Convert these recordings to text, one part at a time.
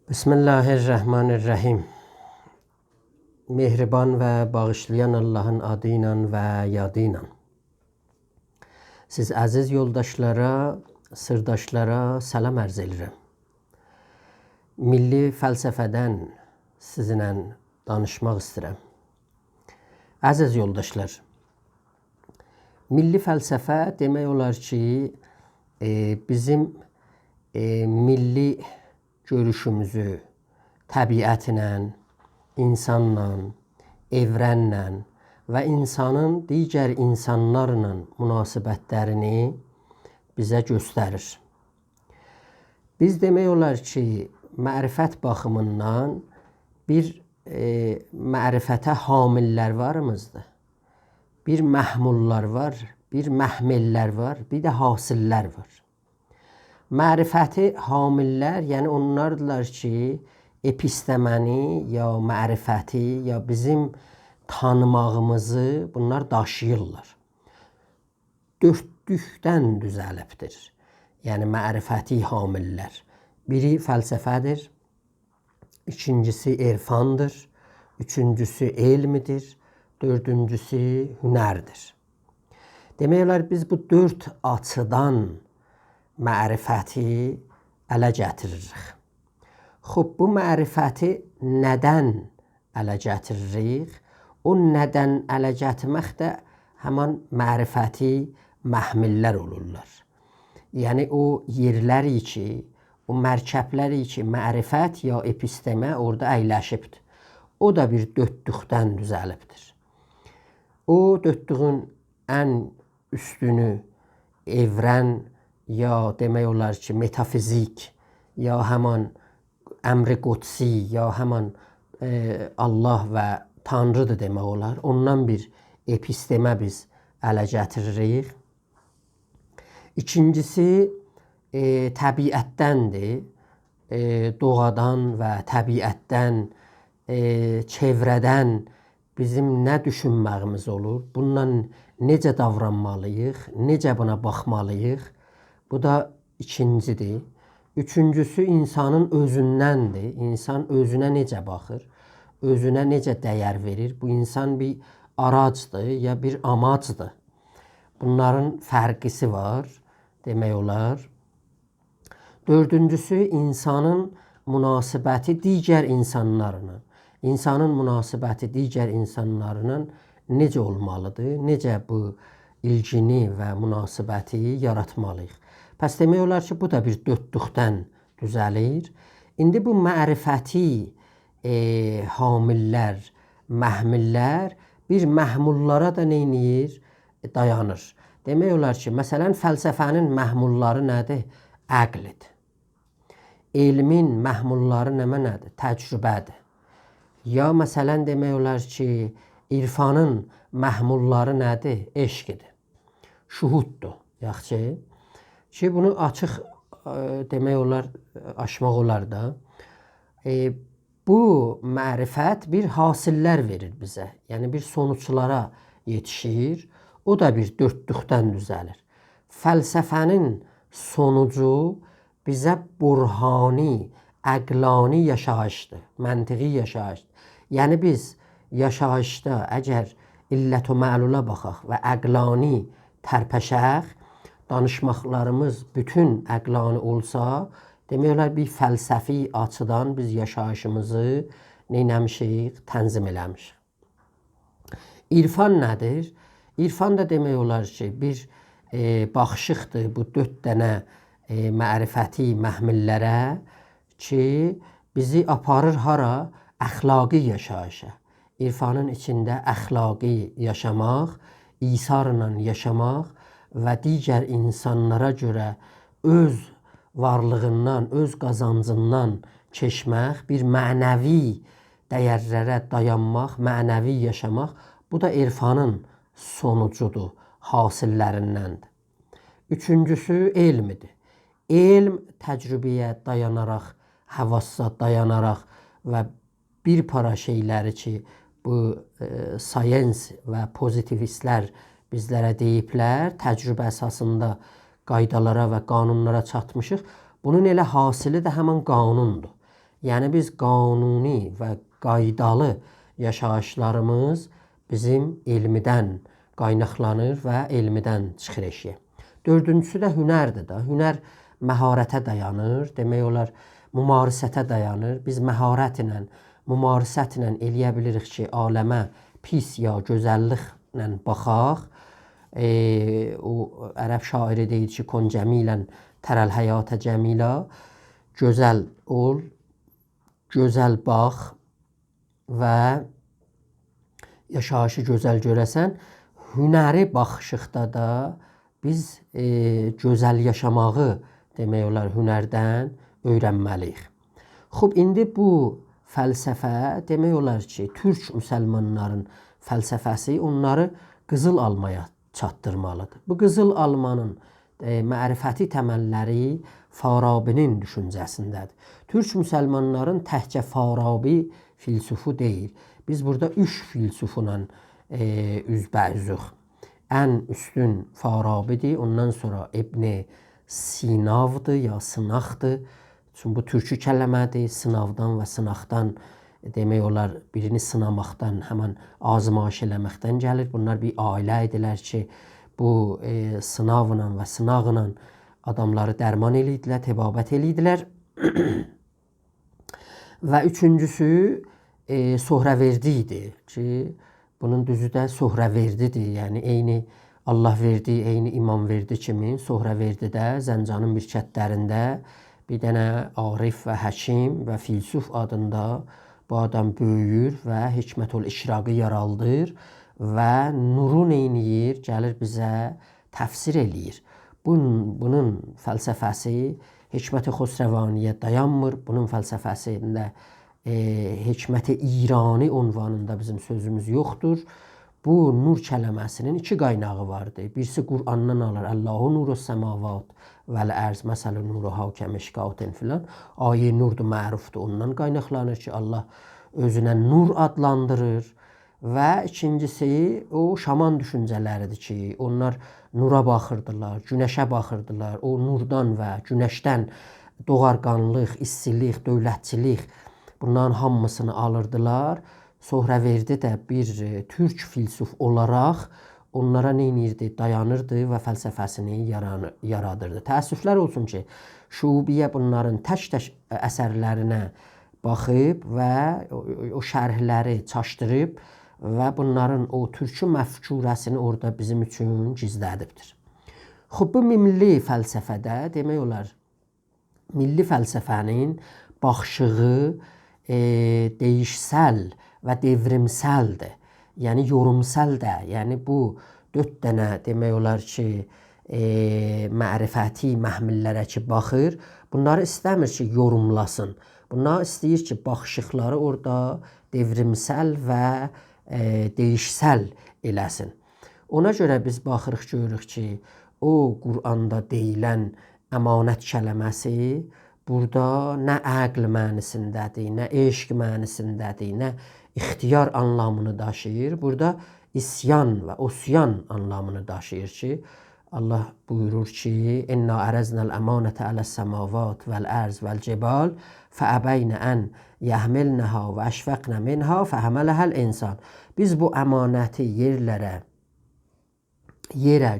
Bismillahirrahmanirrahim. Mehriban ve bağışlayan Allah'ın adıyla ve yadıyla. Siz aziz yoldaşlara, sırdaşlara salam arz edirəm. Milli fəlsəfədən sizinlə danışmaq istəyirəm. Aziz yoldaşlar, milli fəlsəfə demək olar ki, bizim milli görüşümüzü təbiətlə, insanla, evrənlə və insanın digər insanlarla münasibətlərini bizə göstərir. Biz demək olar ki, mərifət baxımından bir mərifətə hamillər varımızdır. Bir məhmullar var, bir məhmellər var, bir də hasillər var. Mərifəti hamillər, yəni onlardırlar ki, episteməni ya mərifəti ya bizim tanımağımızı bunlar daşıyırlar. Dörtlükdən düzəlibdir. Yəni mərifəti hamillər. Biri fəlsəfədir, ikincisi irfandır, üçüncüsü elmidir, dördüncüsü hünərdir. Demək olar biz bu dörd açıdan mərifəti ələ gətiririk. Xub, bu mərifəti nədən ələ gətiririk? O nədən ələ gətirmək də həman mərifəti məhmillər olurlar. Yəni o yerləri ki, o mərkəbləri ki, mərifət ya epistemə orada əyləşibdir. O da bir dörtlükdən düzəlibdir. O dörtlüğün ən üstünü evrən ya demək olar ki, metafizik ya həman əmri qudsi ya həman Allah və Tanrıdır demək olar. Ondan bir epistemə biz ələ gətiririk. İkincisi təbiətdəndir. Doğadan və təbiətdən, çevrədən bizim nə düşünməyimiz olur? Bundan necə davranmalıyıq? Necə buna baxmalıyıq? Bu da ikincidir. Üçüncüsü insanın özündəndir. İnsan özünə necə baxır? Özünə necə dəyər verir? Bu insan bir aracdır ya bir amacdır. Bunların fərqisi var demək olar. Dördüncüsü insanın münasibəti digər insanlarla. İnsanın münasibəti digər insanlarla necə olmalıdır? Necə bu ilgini və münasibəti yaratmalıyıq? Pəs demək olar ki, bu da bir dörtlükdən düzəlir. İndi bu mərifəti hamillər, məhmillər bir məhmullara da neyniyir? Dayanır. Demək olar ki, məsələn, fəlsəfənin məhmulları nədir? Əqlidir. Elmin məhmulları nədir? Təcrübədir. Ya məsələn demək olar ki, irfanın məhmulları nədir? Eşqidir. Şuhuddur. Yaxşı. Ki bunu açıq demək olar, aşmaq olar da. Bu mərifət bir hasillər verir bizə. Yəni bir sonuçlara yetişir. O da bir dörtlükdən düzəlir. Fəlsəfənin sonucu bizə burhani, əqlani yaşayışdır. Məntiqi yaşayışdır. Yəni biz yaşayışda əgər illət və məlula baxaq və əqlani tərpəşək, danışmaqlarımız bütün əqlani olsa, demək olar bir fəlsəfi açıdan biz yaşayışımızı neynəmişik? Tənzim eləmişik. İrfan nədir? İrfan da demək olar ki, bir baxışıqdır bu dörd dənə mərifəti məhmillərə ki, bizi aparır hara? Əxlaqi yaşayışa. İrfanın içində əxlaqi yaşamaq, isarla yaşamaq və digər insanlara görə öz varlığından, öz qazancından keçmək, bir mənəvi dəyərlərə dayanmaq, mənəvi yaşamaq, bu da irfanın sonucudur, hasillərindəndir. Üçüncüsü elmidir. Elm təcrübəyə dayanaraq, həvassa dayanaraq və bir para şeyləri ki, bu science və pozitivistlər bizlərə deyiblər, təcrübə əsasında qaydalara və qanunlara çatmışıq. Bunun elə hasili də həmin qanundur. Yəni biz qanuni və qaydalı yaşayışlarımız bizim elmidən qaynaqlanır və elmidən çıxır eşiyə. Dördüncüsü də hünərdir da. Hünər məharətə dayanır. Demək olar mümarisətə dayanır. Biz məharətlə, mümarisətlə eləyə bilirik ki, aləmə pis ya gözəlliklə baxaq. O ərəb şairi deyir ki, kon cəmilən tərəl həyatə cəmilə. Gözəl ol, gözəl bax və yaşayışı gözəl görəsən. Hünəri baxışıqda da biz gözəl yaşamağı demək olar hünərdən öyrənməliyik. Xub, indi bu fəlsəfə demək olar ki, türk müsəlmanların fəlsəfəsi onları qızıl almaya çatdırmalıdır. Bu qızıl almanın mərifəti təməlləri Farabinin düşüncəsindədir. Türk müsəlmanların təhcə Farabi filsufu deyil. Biz burada 3 filsufla üzbəyüzük. Ən üstün Farabidir, ondan sonra İbn Sinavdır ya sınaqdır. Çünki bu türkü kəlləmədir, sınavdan və sınaqdan demək olar birini sınamaqdan, həmən azmaş eləməkdən gəlir. Bunlar bir ailə idilər ki, bu sınavla və sınaqla adamları dərman eləyidilər, təbabət eləyidilər. Və üçüncüsü sohraverdi idi ki, bunun düzü də sohraverdidir. Yəni eyni Allah verdi, eyni imam verdi kimi sohraverdi də Zəncanın bir kətlərində bir dənə Arif və Həkim və Filsuf adında bu adam böyüyür və Hikmətül İşraqı yaraldır və nuru neyniyir, gəlir bizə təfsir eləyir. Bunun fəlsəfəsi Hikmət-i Xosrəvaniyə dayanmır. Bunun fəlsəfəsində Hikmət-i İrani unvanında bizim sözümüz yoxdur. Bu nur kəlməməsinin 2 qaynağı vardır. Birisi Qur'andan alır. Allahu nuru səmavat vəl ərz məsələ nuru hakəmişqatin filan. Ayə nurdur, mərufdur. Ondan qaynaqlanır ki, Allah özünə nur adlandırır. Və ikincisi o şaman düşüncələridir ki, onlar nura baxırdılar, günəşə baxırdılar. O nurdan və günəşdən doğarqanlıq, istilik, dövlətçilik bunların hamısını alırdılar. Sohraverdi də bir türk filsuf olaraq onlara neynirdi? Dayanırdı və fəlsəfəsini yaradırdı. Təəssüflər olsun ki, Şubiyyə bunların tək-tək əsərlərinə baxıb və o şərhləri çaşdırıb və bunların o türkü məfkurəsini orada bizim üçün gizlədibdir. Xub, bu milli fəlsəfədə demək olar milli fəlsəfənin baxışığı dəyişsəl və devrimsəldir. Yəni yorumsəl də. Yəni bu 4 dənə demək olar ki, mərifəti məhmillərə ki baxır, bunları istəmir ki, yorumlasın. Bunlar istəyir ki, baxışıqları orada devrimsəl və dəyişsəl eləsin. Ona görə biz baxırıq, görürük ki, o Qur'anda deyilən əmanət kəlməsi burada nə əql mənisindədir, nə eşq mənisindədir, nə ixtiyar anlamını daşıyır. Burada isyan və osyan anlamını daşıyır ki, Allah buyurur ki, İnna ərəznəl əmanətə aləs-səmavat vəl-ərz vəl-cibal fəəbəynə ən yəhmilnəhə və əşfəqnə minhə fəhəmələhəl insan. Biz bu əmanəti yerə,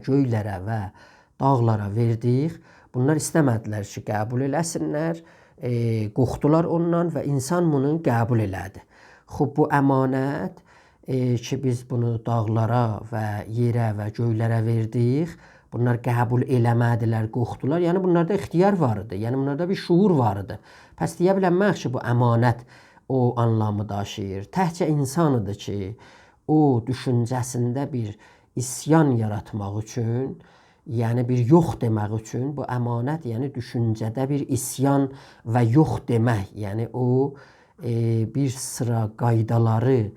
göylərə və dağlara verdik. Bunlar istəmədilər ki, qəbul eləsinlər, qorxdular ondan və insan bunu qəbul elədi. Xub, bu əmanət ki, biz bunu dağlara və yerə və göylərə verdik, bunlar qəbul eləmədilər, qorxdular. Yəni bunlarda ixtiyar var idi, yəni bunlarda bir şuur var idi. Pəs deyə bilənmək ki, bu əmanət o anlamı daşıyır. Təhcə insanıdır ki, o düşüncəsində bir isyan yaratmaq üçün, yəni bir yox demək üçün bu əmanət, yəni düşüncədə bir isyan və yox demək, yəni o bir sıra qaydaları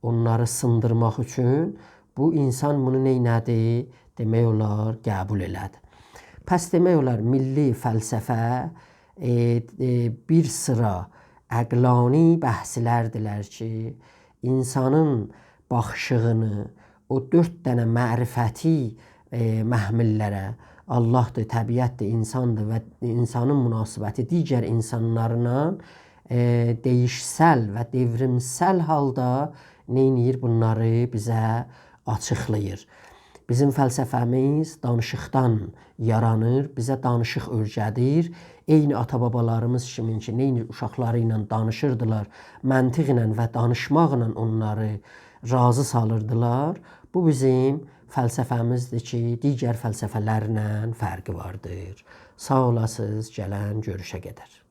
onları sındırmaq üçün bu insan bunu neynədi? Demək olar qəbul elədi. Pəs demək olar milli fəlsəfə bir sıra əqlani bəhslərdilər ki, insanın baxışığını o 4 dənə mərifəti məhmillərə, Allahdır, təbiətdir, insandır və insanın münasibəti digər insanlarla değişsəl və devrimsəl halda neynir? Bunları bizə açıqlayır. Bizim fəlsəfəmiz danışıqdan yaranır, bizə danışıq öyrədir. Eyni ata-babalarımız kimin ki, neynir? Uşaqları ilə danışırdılar, məntiqlə və danışmaqla onları razı salırdılar. Bu bizim fəlsəfəmizdir ki, digər fəlsəfələrlə fərqi vardır. Sağ olasınız, gələn görüşə qədər.